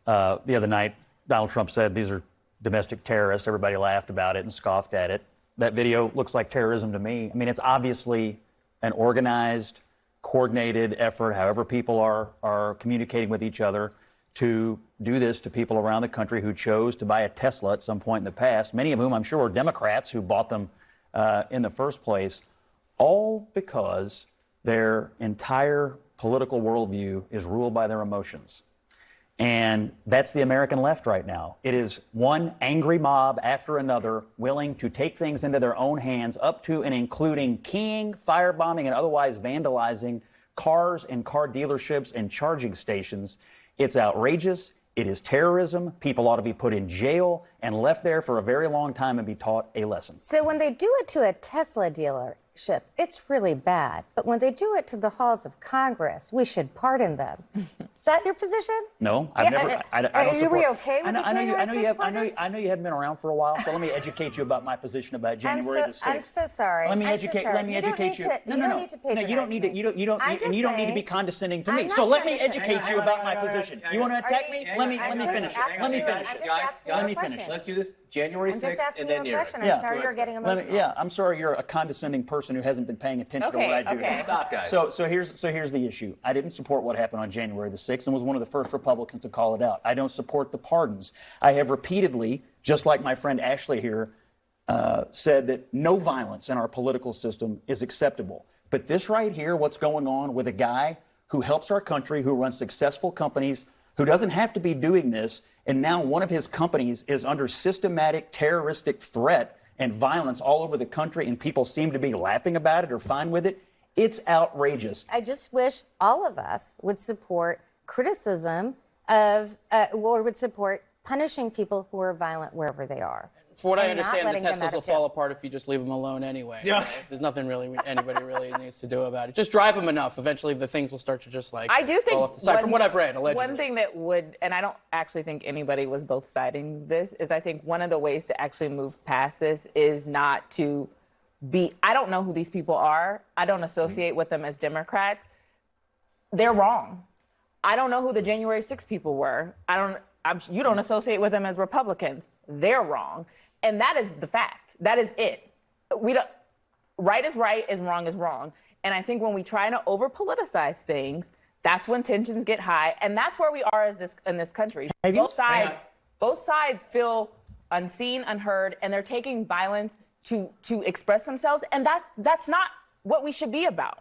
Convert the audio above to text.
The other night, Donald Trump said these are domestic terrorists. Everybody laughed about it and scoffed at it. That video looks like terrorism to me. I mean, it's obviously an organized, coordinated effort, however people are communicating with each other, to do this to people around the country who chose to buy a Tesla at some point in the past, many of whom I'm sure are Democrats who bought them in the first place, all because their entire political worldview is ruled by their emotions. And that's the American left right now. It is one angry mob after another willing to take things into their own hands, up to and including keying, firebombing, and otherwise vandalizing cars and car dealerships and charging stations. It's outrageous. It is terrorism. People ought to be put in jail and left there for a very long time and be taught a lesson. So when they do it to a Tesla dealership, it's really bad. But when they do it to the halls of Congress, we should pardon them. Is that your position? No, I've never. I don't are you support, okay with the January 6th pardons? I know you haven't been around for a while, so let me educate you about my position about January the 6th. I'm so sorry. Let me educate you. No, you don't need to patronize me. You don't need to. You don't need to be condescending to me. So let me educate you about my position. You want to attack me? Let me finish. Let me finish. Let me finish. Let's do this January 6th and then Neera. I'm sorry you're getting emotional. I'm sorry you're a condescending person who hasn't been paying attention to what I do. Okay. Stop, guys. So here's the issue. I didn't support what happened on January the 6th and was one of the first Republicans to call it out. I don't support the pardons. I have repeatedly, just like my friend Ashley here, said that no violence in our political system is acceptable. But this right here, what's going on with a guy who helps our country, who runs successful companies, who doesn't have to be doing this, and now one of his companies is under systematic terroristic threat and violence all over the country, and people seem to be laughing about it or fine with it. It's outrageous. I just wish all of us would support criticism of, or would support punishing people who are violent wherever they are. For what I understand, the Teslas will fall apart if you just leave them alone anyway. Yeah. There's nothing really anybody really needs to do about it. Just drive them enough. Eventually, the things will start to just like I do think fall off the side. From what I've read, allegedly. One thing that would, and I don't actually think anybody was both siding this, is I think one of the ways to actually move past this is not to be, I don't know who these people are. I don't associate with them as Democrats. They're wrong. I don't know who the January 6 people were. You don't associate with them as Republicans. They're wrong. And that is the fact. That is it. Right is right, wrong is wrong. And I think when we try to over-politicize things, that's when tensions get high. And that's where we are in this country. Both sides feel unseen, unheard, and they're taking violence to express themselves. And that's not what we should be about.